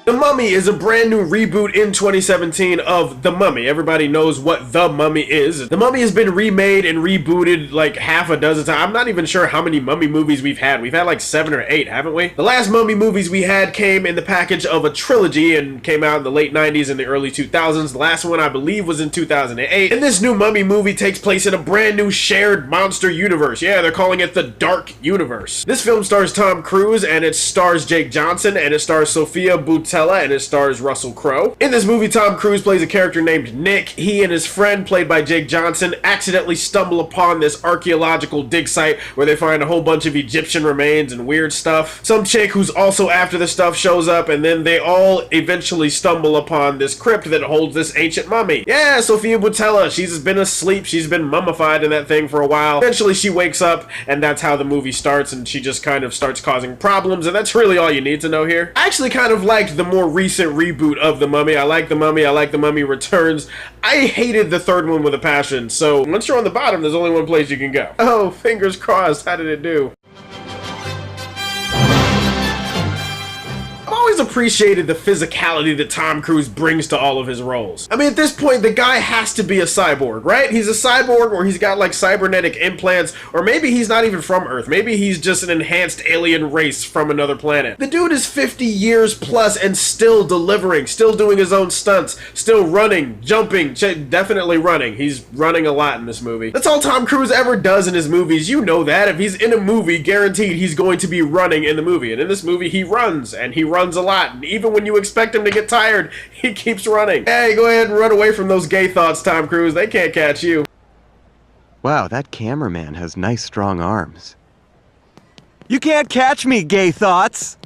The Mummy is a brand new reboot in 2017 of The Mummy. Everybody knows what The Mummy is. The Mummy has been remade and rebooted like half a dozen times. I'm not even sure how many Mummy movies we've had. We've had like 7 or 8, haven't we? The last Mummy movies we had came in the package of a trilogy and came out in the late 90s and the early 2000s. The last one I believe was in 2008. And this new Mummy movie takes place in a brand new shared monster universe. Yeah, they're calling it the Dark Universe. This film stars Tom Cruise and it stars Jake Johnson and it stars Sophia Boutella and it stars Russell Crowe. In this movie, Tom Cruise plays a character named Nick. He and his friend, played by Jake Johnson, accidentally stumble upon this archaeological dig site where they find a whole bunch of Egyptian remains and weird stuff. Some chick who's also after the stuff shows up, and then they all eventually stumble upon this crypt that holds this ancient mummy. Yeah, Sophia Boutella, she's been asleep, she's been mummified in that thing for a while. Eventually she wakes up, and that's how the movie starts, and she just kind of starts causing problems, and that's really all you need to know here. I actually kind of liked the more recent reboot of The Mummy. I like The Mummy, I like The Mummy Returns. I hated the third one with a passion, so once you're on the bottom, there's only one place you can go. Oh, fingers crossed, how did it do? Always appreciated the physicality that Tom Cruise brings to all of his roles. I mean, at this point, the guy has to be a cyborg, right? He's a cyborg, or he's got like cybernetic implants, or maybe he's not even from Earth. Maybe he's just an enhanced alien race from another planet. The dude is 50 years plus and still delivering, still doing his own stunts, still running, jumping, definitely running. He's running a lot in this movie. That's all Tom Cruise ever does in his movies. You know that. If he's in a movie, guaranteed he's going to be running in the movie. And in this movie, he runs, and he runs a lot. And even when you expect him to get tired, he keeps running. Hey, go ahead and run away from those gay thoughts, Tom Cruise. They can't catch you. Wow, that cameraman has nice strong arms. You can't catch me, gay thoughts!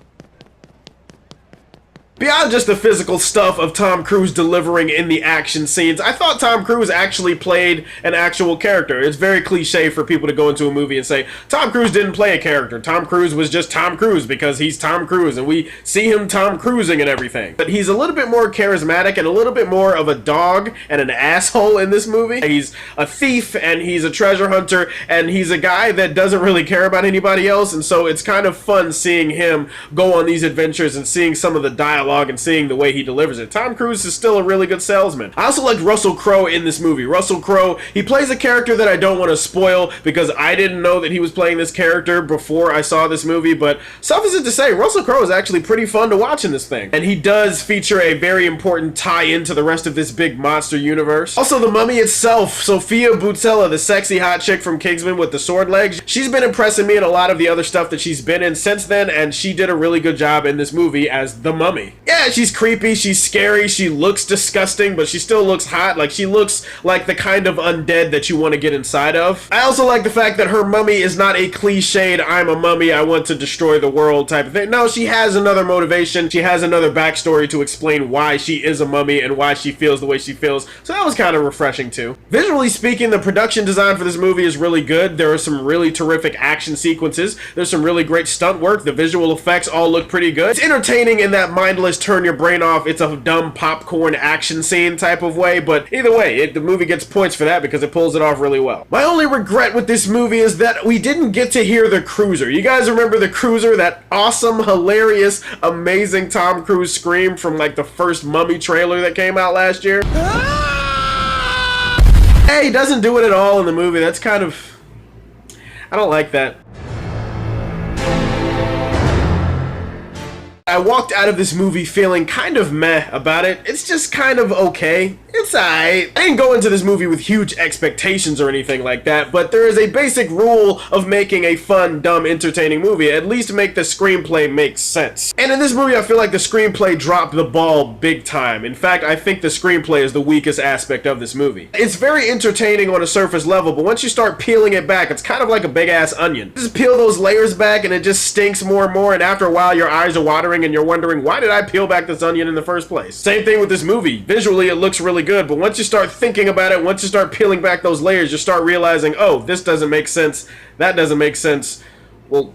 Beyond just the physical stuff of Tom Cruise delivering in the action scenes, I thought Tom Cruise actually played an actual character. It's very cliche for people to go into a movie and say, Tom Cruise didn't play a character. Tom Cruise was just Tom Cruise because he's Tom Cruise and we see him Tom Cruising and everything. But he's a little bit more charismatic and a little bit more of a dog and an asshole in this movie. He's a thief and he's a treasure hunter and he's a guy that doesn't really care about anybody else, and so it's kind of fun seeing him go on these adventures and seeing some of the dialogue and seeing the way he delivers it. Tom Cruise is still a really good salesman. I also liked Russell Crowe in this movie. Russell Crowe, he plays a character that I don't want to spoil because I didn't know that he was playing this character before I saw this movie, but suffice it to say, Russell Crowe is actually pretty fun to watch in this thing. And he does feature a very important tie-in to the rest of this big monster universe. Also, the mummy itself, Sophia Boutella, the sexy hot chick from Kingsman with the sword legs, she's been impressing me in a lot of the other stuff that she's been in since then, and she did a really good job in this movie as the mummy. Yeah, she's creepy, she's scary, she looks disgusting, but she still looks hot. Like, she looks like the kind of undead that you want to get inside of. I also like the fact that her mummy is not a cliched, I'm a mummy, I want to destroy the world type of thing. No, she has another motivation, she has another backstory to explain why she is a mummy and why she feels the way she feels, so that was kind of refreshing too. Visually speaking, the production design for this movie is really good. There are some really terrific action sequences, there's some really great stunt work, the visual effects all look pretty good. It's entertaining in that mindless turn your brain off, it's a dumb popcorn action scene type of way, but either way, the movie gets points for that because it pulls it off really well. My only regret with this movie is that we didn't get to hear the Cruiser. You guys remember the Cruiser? That awesome, hilarious, amazing Tom Cruise scream from like the first Mummy trailer that came out last year? Hey, he doesn't do it at all in the movie. That's kind of... I don't like that. I walked out of this movie feeling kind of meh about it. It's just kind of okay. It's alright. I didn't go into this movie with huge expectations or anything like that, but there is a basic rule of making a fun, dumb, entertaining movie. At least make the screenplay make sense. And in this movie, I feel like the screenplay dropped the ball big time. In fact, I think the screenplay is the weakest aspect of this movie. It's very entertaining on a surface level, but once you start peeling it back, it's kind of like a big-ass onion. Just peel those layers back and it just stinks more and more, and after a while, your eyes are watering and you're wondering, why did I peel back this onion in the first place? Same thing with this movie. Visually, it looks really good, but once you start thinking about it, once you start peeling back those layers, you start realizing, oh, this doesn't make sense, that doesn't make sense. Well,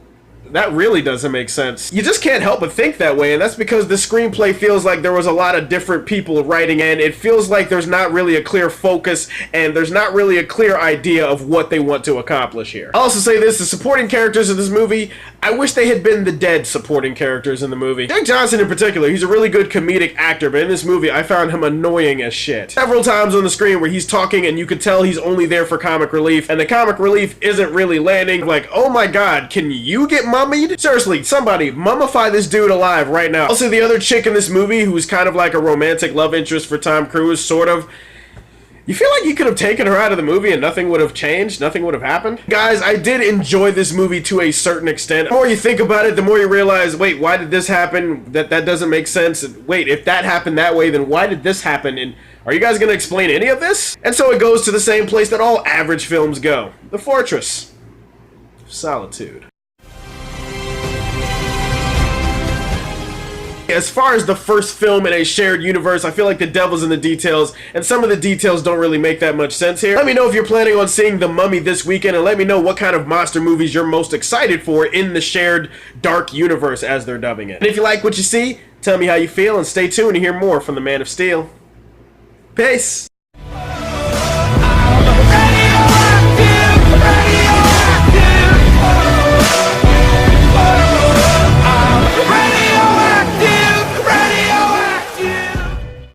That really doesn't make sense. You just can't help but think that way, and that's because the screenplay feels like there was a lot of different people writing, and it feels like there's not really a clear focus, and there's not really a clear idea of what they want to accomplish here. I'll also say this, the supporting characters in this movie, I wish they had been the dead supporting characters in the movie. Jack Johnson in particular, he's a really good comedic actor, but in this movie, I found him annoying as shit. Several times on the screen where he's talking and you could tell he's only there for comic relief, and the comic relief isn't really landing. Like, oh my god, can you get mummied? Seriously, somebody, mummify this dude alive right now. Also, the other chick in this movie, who's kind of like a romantic love interest for Tom Cruise, sort of, you feel like you could have taken her out of the movie and nothing would have changed, nothing would have happened? Guys, I did enjoy this movie to a certain extent. The more you think about it, the more you realize, wait, why did this happen? That doesn't make sense. Wait, if that happened that way, then why did this happen? And are you guys gonna explain any of this? And so it goes to the same place that all average films go. The Fortress of Solitude. As far as the first film in a shared universe, I feel like the devil's in the details, and some of the details don't really make that much sense here. Let me know if you're planning on seeing The Mummy this weekend, and let me know what kind of monster movies you're most excited for in the shared dark universe, as they're dubbing it. And if you like what you see, tell me how you feel, and stay tuned to hear more from the Man of Steel. Peace!